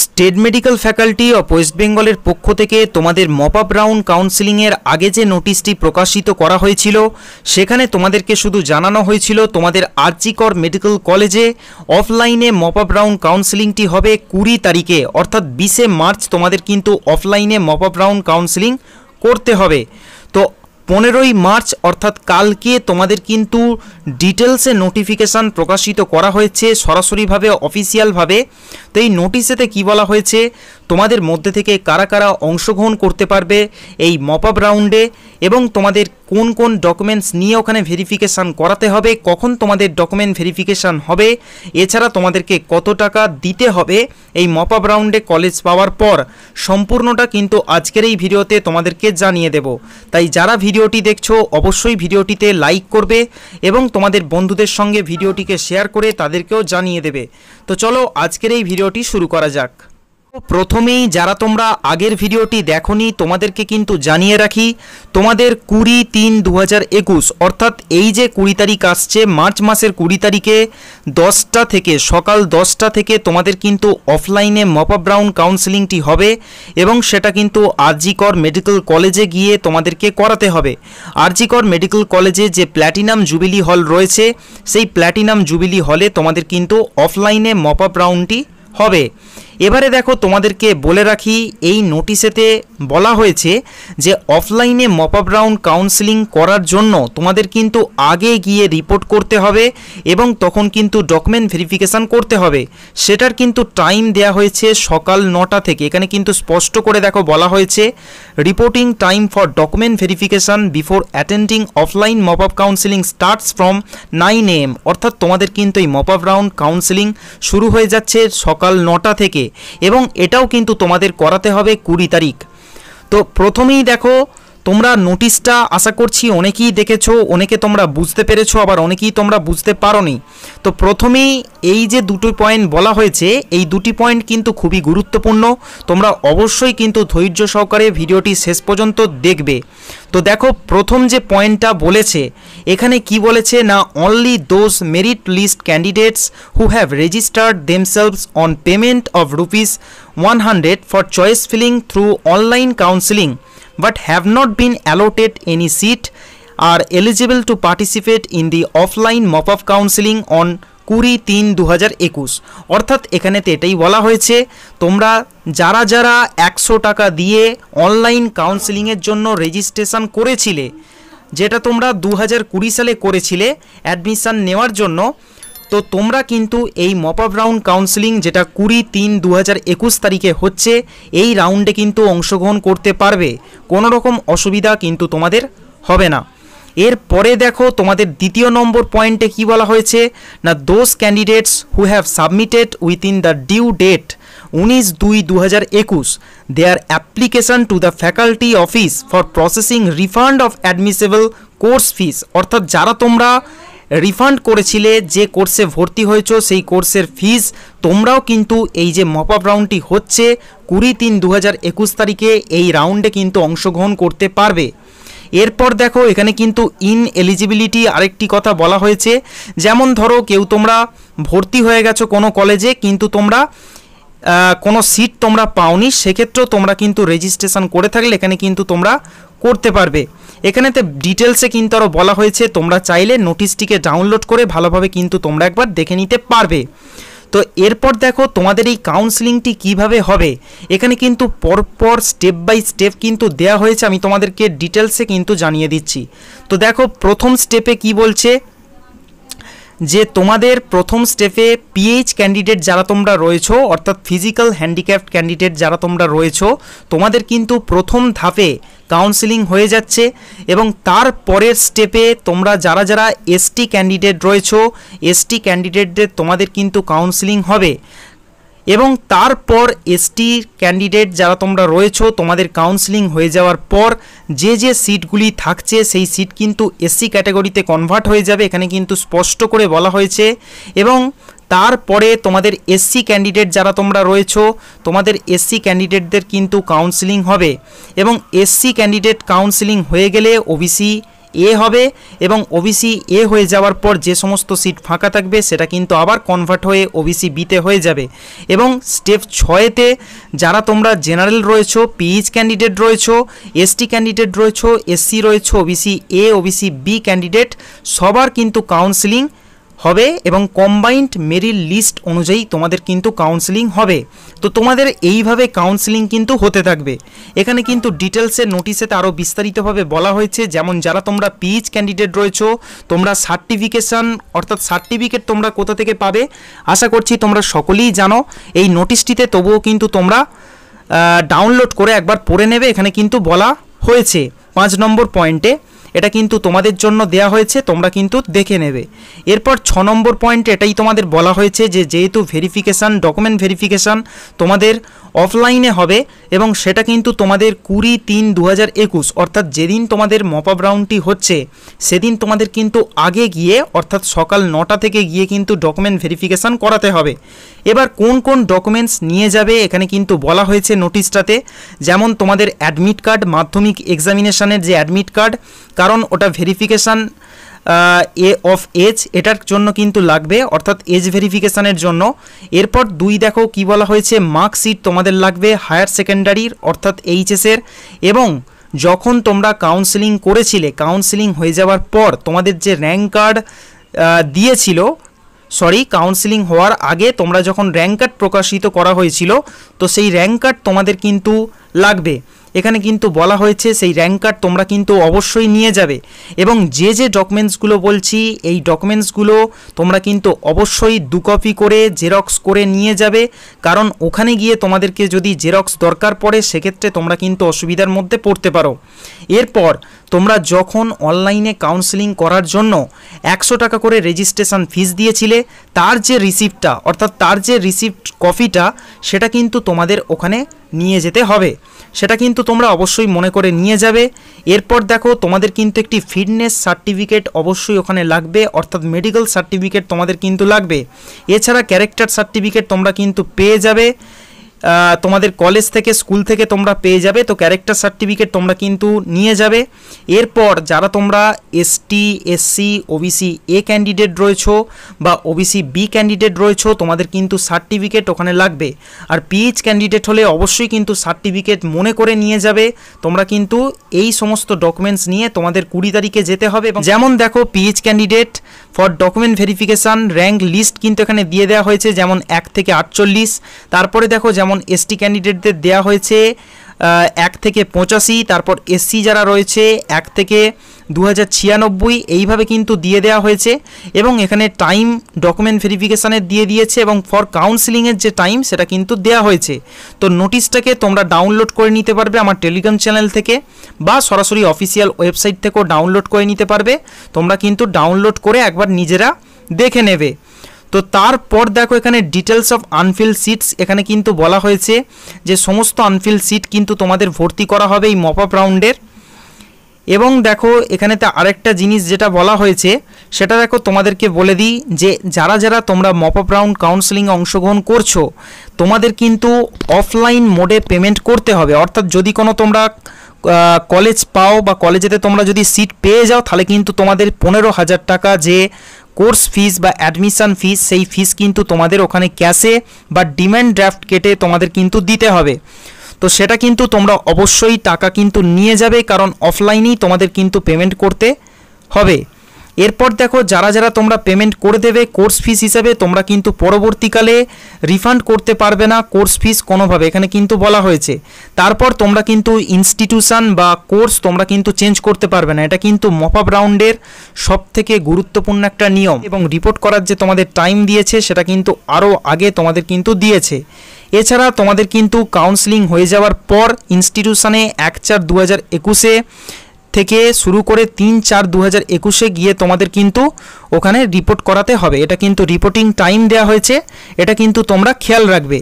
State medical faculty of West বেঙ্গলের পক্ষ থেকে তোমাদের মপ আপ রাউন্ড কাউন্সেলিংয়ের আগে যে নোটিশটি প্রকাশিত করা হয়েছিল সেখানে তোমাদেরকে শুধু জানানো হয়েছিল তোমাদের আরজি কর মেডিকেল কলেজে অফলাইনে মপ আপ রাউন্ড কাউন্সেলিংটি হবে 20 তারিখে, অর্থাৎ 20শে মার্চ তোমাদের কিন্তু অফলাইনে মপ আপ রাউন্ড কাউন্সেলিং করতে হবে। তো 15ই মার্চ অর্থাৎ কালকে তোমাদের কিন্তু ডিটেলসে নোটিফিকেশান প্রকাশিত করা হয়েছে সরাসরিভাবে অফিসিয়ালভাবে। তো এই নোটিশেতে কী বলা হয়েছে, তোমাদের মধ্যে থেকে কারা কারা অংশগ্রহণ করতে পারবে এই মপ আপ রাউন্ডে এবং তোমাদের কোন কোন ডকুমেন্টস নিয়ে ওখানে ভেরিফিকেশান করাতে হবে, কখন তোমাদের ডকুমেন্ট ভেরিফিকেশান হবে, এছাড়া তোমাদেরকে কত টাকা দিতে হবে এই মপ আপ রাউন্ডে কলেজ পাওয়ার পর, সম্পূর্ণটা কিন্তু আজকের এই ভিডিওতে তোমাদেরকে জানিয়ে দেব। তাই যারা ভিডিওটি দেখছো অবশ্যই ভিডিওটিতে লাইক করবে এবং তোমাদের বন্ধুদের সঙ্গে ভিডিওটিকে শেয়ার করে তাদেরকেও জানিয়ে দেবে। তো চলো আজকের এই ভিডিওটি শুরু করা যাক। প্রথমেই যারা তোমরা আগের ভিডিওটি দেখোনি তোমাদেরকে কিন্তু জানিয়ে রাখি, তোমাদের 20/3/2021 অর্থাৎ এই যে 20 তারিখ আসছে মার্চ মাসের 20 তারিখে 10টা থেকে সকাল 10টা থেকে তোমাদের কিন্তু অফলাইনে মপ আপ রাউন্ড কাউন্সেলিংটি হবে এবং সেটা কিন্তু আরজি কর মেডিকেল কলেজে গিয়ে তোমাদেরকে করাতে হবে। আরজি কর মেডিকেল কলেজে যে প্ল্যাটিনাম জুবিলি হল রয়েছে সেই প্ল্যাটিনাম জুবিলি হলে তোমাদের কিন্তু অফলাইনে মপ আপ রাউন্ডটি হবে। এবারে দেখো তোমাদেরকে বলে রাখি, এই নোটিশেতে বলা হয়েছে যে অফলাইনে মপ আপ রাউন্ড কাউন্সেলিং করার জন্য তোমাদের কিন্তু আগে গিয়ে রিপোর্ট করতে হবে এবং তখন কিন্তু ডকুমেন্ট ভেরিফিকেশান করতে হবে। সেটার কিন্তু টাইম দেয়া হয়েছে সকাল 9টা থেকে। এখানে কিন্তু স্পষ্ট করে দেখো বলা হয়েছে reporting time for document verification before attending offline mop up counselling starts from 9 AM, অর্থাৎ তোমাদের কিন্তু এই মপ আপ রাউন্ড কাউন্সেলিং শুরু হয়ে যাচ্ছে সকাল 9টা থেকে এবং এটাও কিন্তু তোমাদের করাতে হবে 20 তারিখ। তো প্রথমেই দেখো তোমরা নোটিশটা আশা করছি অনেকেই দেখেছো, অনেকে তোমরা বুঝতে পেরেছো, আবার অনেকেই তোমরা বুঝতে পারোনি। তো প্রথমেই এই যে দুটো পয়েন্ট বলা হয়েছে এই দুটি পয়েন্ট কিন্তু খুবই গুরুত্বপূর্ণ, তোমরা অবশ্যই কিন্তু ধৈর্য সহকারে ভিডিওটি শেষ পর্যন্ত দেখবে। তো দেখো প্রথম যে পয়েন্টটা বলেছে এখানে কি বলেছে না, only those merit list candidates who have registered themselves on payment of ₹100 for choice filling through online counselling but have not been allotted any seat are eligible to participate in the offline mop-up counseling on 20/3/2021। অর্থাৎ এখানেতে এটাই বলা হয়েছে তোমরা যারা যারা 100 টাকা দিয়ে অনলাইন কাউন্সেলিংয়ের জন্য রেজিস্ট্রেশন করেছিলে, যেটা তোমরা 2020 সালে করেছিলে অ্যাডমিশান নেওয়ার জন্য, তো তোমরা কিন্তু এই মপ আপ রাউন্ড কাউন্সেলিং যেটা 20/3/2021 তারিখে হচ্ছে এই রাউন্ডে কিন্তু অংশগ্রহণ করতে পারবে, কোনো রকম অসুবিধা কিন্তু তোমাদের হবে না। এরপরে দেখো তোমাদের দ্বিতীয় নম্বর পয়েন্টে কি বলা হয়েছে না, those candidates who have submitted within the due date 19/2/2021 their application to the faculty office for processing refund of admissible course fees, অর্থাৎ যারা তোমরা রিফান্ড করেছিলে যে কোর্সে ভর্তি হয়েছো সেই কোর্সের ফিস তোমরাও কিন্তু এই যে মপ আপ রাউন্ডটি হচ্ছে 20/3/2021 তারিখে এই রাউন্ডে কিন্তু অংশগ্রহণ করতে পারবে। এরপর দেখো এখানে কিন্তু ইনএলিজিবিলিটি আরেকটি কথা বলা হয়েছে, যেমন ধরো কেউ তোমরা ভর্তি হয়ে গেছো কোনো কলেজে কিন্তু তোমরা কোনো সিট তোমরা পাওনি, সেক্ষেত্রেও তোমরা কিন্তু রেজিস্ট্রেশন করে থাকলে এখানে কিন্তু তোমরা করতে পারবে। এখানেতে ডিটেলসে কিন্তু আরও বলা হয়েছে, তোমরা চাইলে নোটিশটিকে ডাউনলোড করে ভালোভাবে কিন্তু তোমরা একবার দেখে নিতে পারবে। তো এরপর দেখো তোমাদের এই কাউন্সেলিংটি কিভাবে হবে এখানে কিন্তু পরপর স্টেপ বাই স্টেপ কিন্তু দেয়া হয়েছে, আমি তোমাদেরকে ডিটেলসে কিন্তু জানিয়ে দিচ্ছি। তো দেখো প্রথম স্টেপে কি বলছে যে তোমাদের প্রথম স্টেপে পিএইচ ক্যান্ডিডেট যারা তোমরা রয়েছো, অর্থাৎ ফিজিক্যাল হ্যান্ডিক্যাপড ক্যান্ডিডেট যারা তোমরা রয়েছো, তোমাদের কিন্তু প্রথম ধাপে কাউন্সেলিং হয়ে যাচ্ছে এবং তার পরের স্টেপে তোমরা যারা যারা এসটি ক্যান্ডিডেট রয়েছো এসটি ক্যান্ডিডেটদের তোমাদের কিন্তু কাউন্সেলিং হবে এবং তারপর এসটি ক্যান্ডিডেট যারা তোমরা রয়েছো তোমাদের কাউন্সেলিং হয়ে যাওয়ার পর যে যে সিটগুলি থাকছে সেই সিট কিন্তু এসসি ক্যাটাগরিতে কনভার্ট হয়ে যাবে, এখানে কিন্তু স্পষ্ট করে বলা হয়েছে। এবং তারপরে তোমাদের এসসি ক্যান্ডিডেট যারা তোমরা রয়েছো তোমাদের এসসি ক্যান্ডিডেটদের কিন্তু কাউন্সেলিং হবে এবং এসসি ক্যান্ডিডেট কাউন্সেলিং হয়ে গেলে ওবিসি এ হবে এবং ওবিসি এ হয়ে যাওয়ার পর যে সমস্ত সিট ফাঁকা থাকবে সেটা কিন্তু আবার কনভার্ট হয়ে ওবিসি বিতে হয়ে যাবে। এবং স্টেপ 6-তে যারা তোমরা জেনারেল রয়েছো, পিএইচ ক্যান্ডিডেট রয়েছো, এসটি ক্যান্ডিডেট রয়েছো, এসসি রয়েছো, OBC A, OBC B candidate সবার কিন্তু কাউন্সেলিং হবে এবং কম্বাইন্ড মেরিট লিস্ট অনুযায়ী তোমাদের কিন্তু কাউন্সেলিং হবে। তো তোমাদের এইভাবে কাউন্সেলিং কিন্তু হতে থাকবে। এখানে কিন্তু ডিটেলসের নোটিশেতে আরও বিস্তারিতভাবে বলা হয়েছে, যেমন যারা তোমরা পিএইচ ক্যান্ডিডেট রয়েছো তোমরা সার্টিফিকেশান অর্থাৎ সার্টিফিকেট তোমরা কোথা থেকে পাবে আশা করছি তোমরা সকলেই জানো এই নোটিশটিতে, তবুও কিন্তু তোমরা ডাউনলোড করে একবার পড়ে নেবে। এখানে কিন্তু বলা হয়েছে 5 নম্বর পয়েন্টে, এটা কিন্তু তোমাদের জন্য দেয়া হয়েছে, তোমরা কিন্তু দেখে নেবে। এরপর 6 নম্বর পয়েন্টে এটাই তোমাদের বলা হয়েছে যে যেহেতু ভেরিফিকেশান, ডকুমেন্ট ভেরিফিকেশান তোমাদের অফলাইনে হবে এবং সেটা কিন্তু তোমাদের 20-3-2021 অর্থাৎ যেদিন তোমাদের মপ আপ রাউন্ডটি হচ্ছে সেদিন তোমাদের কিন্তু আগে গিয়ে অর্থাৎ সকাল 9টা থেকে গিয়ে কিন্তু ডকুমেন্ট ভেরিফিকেশান করাতে হবে। এবার কোন কোন ডকুমেন্টস নিয়ে যাবে এখানে কিন্তু বলা হয়েছে নোটিশটাতে, যেমন তোমাদের অ্যাডমিট কার্ড, মাধ্যমিক এক্সামিনেশানের যে অ্যাডমিট কার্ড, কারণ ওটা ভেরিফিকেশান অফ এজ এটার জন্য কিন্তু লাগবে অর্থাৎ এজ ভেরিফিকেশানের জন্য। এরপর 2 দেখো কি বলা হয়েছে, মার্কশিট তোমাদের লাগবে হায়ার সেকেন্ডারির অর্থাৎ এইচএসের, এবং যখন তোমরা কাউন্সেলিং করেছিলে কাউন্সেলিং হয়ে যাওয়ার পর তোমাদের যে র্যাঙ্ক কার্ড দিয়েছিল, কাউন্সেলিং হওয়ার আগে তোমরা যখন র্যাঙ্ক কার্ড প্রকাশিত করা হয়েছিল তো সেই র্যাঙ্ক কার্ড তোমাদের কিন্তু লাগবে। এখানে কিন্তু বলা হয়েছে সেই র্যাঙ্ক কার্ড তোমরা কিন্তু অবশ্যই নিয়ে যাবে এবং যে যে ডকুমেন্টসগুলো বলছি এই ডকুমেন্টসগুলো তোমরা কিন্তু অবশ্যই 2 কপি করে জেরক্স করে নিয়ে যাবে, কারণ ওখানে গিয়ে তোমাদেরকে যদি জেরক্স দরকার পড়ে সেক্ষেত্রে তোমরা কিন্তু অসুবিধার মধ্যে পড়তে পারো। এরপর তোমরা যখন অনলাইনে কাউন্সেলিং করার জন্য 100 টাকা করে রেজিস্ট্রেশন ফিস দিয়েছিলে তার যে রিসিপ্টটা অর্থাৎ তার যে রিসিপ্ট কপিটা সেটা কিন্তু তোমাদের ওখানে নিয়ে যেতে হবে, সেটা কিন্তু তোমরা অবশ্যই মনে করে নিয়ে যাবে। এরপর দেখো তোমাদের কিন্তু একটি ফিটনেস সার্টিফিকেট অবশ্যই ওখানে লাগবে অর্থাৎ মেডিকেল সার্টিফিকেট তোমাদের কিন্তু লাগবে। এছাড়া ক্যারেক্টার সার্টিফিকেট তোমরা কিন্তু পেয়ে যাবে, তোমাদের কলেজ থেকে স্কুল থেকে তোমরা পেয়ে যাবে, তো ক্যারেক্টার সার্টিফিকেট তোমরা কিন্তু নিয়ে যাবে। এরপর যারা তোমরা ST, SC, OBC A candidate রয়েছো বা ওবিসি বি ক্যান্ডিডেট রয়েছো তোমাদের কিন্তু সার্টিফিকেট ওখানে লাগবে। আর পিএইচ ক্যান্ডিডেট হলে অবশ্যই কিন্তু সার্টিফিকেট মনে করে নিয়ে যাবে। তোমরা কিন্তু এই সমস্ত ডকুমেন্টস নিয়ে তোমাদের 20 তারিখে যেতে হবে। এবং যেমন দেখো PH candidate for document verification rank list কিন্তু এখানে দিয়ে দেওয়া হয়েছে, যেমন 1 থেকে 48। তারপরে দেখো যেমন এসটি ক্যান্ডিডেটদের দেওয়া হয়েছে 1 থেকে 85, তারপর এসসি যারা রয়েছে 1 থেকে 2096 এইভাবে কিন্তু দিয়ে দেওয়া হয়েছে। এবং এখানে টাইম ডকুমেন্ট ভেরিফিকেশানের দিয়ে দিয়েছে এবং ফর কাউন্সেলিংয়ের যে টাইম সেটা কিন্তু দেওয়া হয়েছে। তো নোটিশটাকে তোমরা ডাউনলোড করে নিতে পারবে আমার টেলিগ্রাম চ্যানেল থেকে বা সরাসরি অফিসিয়াল ওয়েবসাইট থেকেও ডাউনলোড করে নিতে পারবে। তোমরা কিন্তু ডাউনলোড করে একবার নিজেরা দেখে নেবে। তো তারপর দেখো এখানে ডিটেলস অফ আনফিল্ড সিটস, এখানে কিন্তু বলা হয়েছে যে সমস্ত আনফিল্ড সিট কিন্তু তোমাদের ভর্তি করা হবে এই মপ আপ রাউন্ডের। এবং দেখো এখানেতে আরেকটা জিনিস যেটা বলা হয়েছে সেটা দেখো তোমাদেরকে বলে দিই যে যারা যারা তোমরা মপ আপ রাউন্ড কাউন্সেলিংয়ে অংশগ্রহণ করছো তোমাদের কিন্তু অফলাইন মোডে পেমেন্ট করতে হবে। অর্থাৎ যদি কোনো তোমরা কলেজ পাও বা কলেজেতে তোমরা যদি সিট পেয়ে যাও তাহলে কিন্তু তোমাদের 15,000 টাকা যে কোর্স ফিস বা অ্যাডমিশন ফিস সেই ফিস কিন্তু তোমাদের ওখানে ক্যাশে বা ডিমান্ড ড্রাফট কেটে তোমাদের কিন্তু দিতে হবে। তো সেটা কিন্তু তোমরা অবশ্যই টাকা কিন্তু নিয়ে যাবে, কারণ অফলাইনেই তোমাদের কিন্তু পেমেন্ট করতে হবে। এরপর দেখো যারা যারা তোমরা পেমেন্ট করে দেবে কোর্স ফিস হিসাবে তোমরা কিন্তু পরবর্তীকালে রিফান্ড করতে পারবে না কোর্স ফিস কোনোভাবে, এখানে কিন্তু বলা হয়েছে। তারপর তোমরা কিন্তু ইনস্টিটিউশন বা কোর্স তোমরা কিন্তু চেঞ্জ করতে পারবে না, এটা কিন্তু মপ আপ রাউন্ডের সবথেকে গুরুত্বপূর্ণ একটা নিয়ম। এবং রিপোর্ট করার যে তোমাদের টাইম দিয়েছে সেটা কিন্তু আরও আগে তোমাদের কিন্তু দিয়েছে। এছাড়া তোমাদের কিন্তু কাউন্সেলিং হয়ে যাওয়ার পর ইনস্টিটিউশনে 1/4/2021 থেকে শুরু করে 3/4/2021 গিয়ে তোমাদের কিন্তু ওখানে রিপোর্ট করাতে হবে, এটা কিন্তু রিপোর্টিং টাইম দেওয়া হয়েছে, এটা কিন্তু তোমরা খেয়াল রাখবে।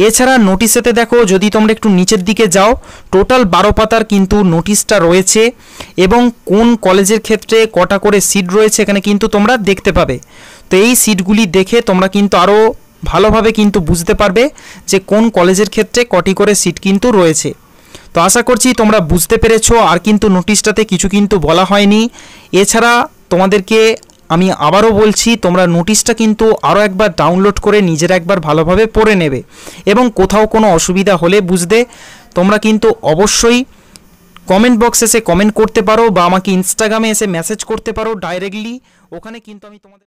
এছাড়া নোটিশেতে দেখো যদি তোমরা একটু নিচের দিকে যাও টোটাল 12 পাতার কিন্তু নোটিশটা রয়েছে এবং কোন কলেজের ক্ষেত্রে কটা করে সিট রয়েছে এখানে কিন্তু তোমরা দেখতে পাবে। তো এই সিটগুলি দেখে তোমরা কিন্তু আরও ভালোভাবে কিন্তু বুঝতে পারবে যে কোন কলেজের ক্ষেত্রে কটি করে সিট কিন্তু রয়েছে। তো আশা করছি তোমরা বুঝতে পেরেছো। আর কিন্তু নোটিশটাতে কিছু কিন্তু বলা হয়নি। এছাড়া তোমাদেরকে আমি আবারও বলছি, তোমরা নোটিশটা কিন্তু আরও একবার ডাউনলোড করে নিজেরা একবার ভালোভাবে পড়ে নেবে, এবং কোথাও কোনো অসুবিধা হলে বুঝতে তোমরা কিন্তু অবশ্যই কমেন্ট বক্সে এসে কমেন্ট করতে পারো, বা আমাকে ইনস্টাগ্রামে এসে মেসেজ করতে পারো ডাইরেক্টলি। ওখানে কিন্তু আমি তোমাদের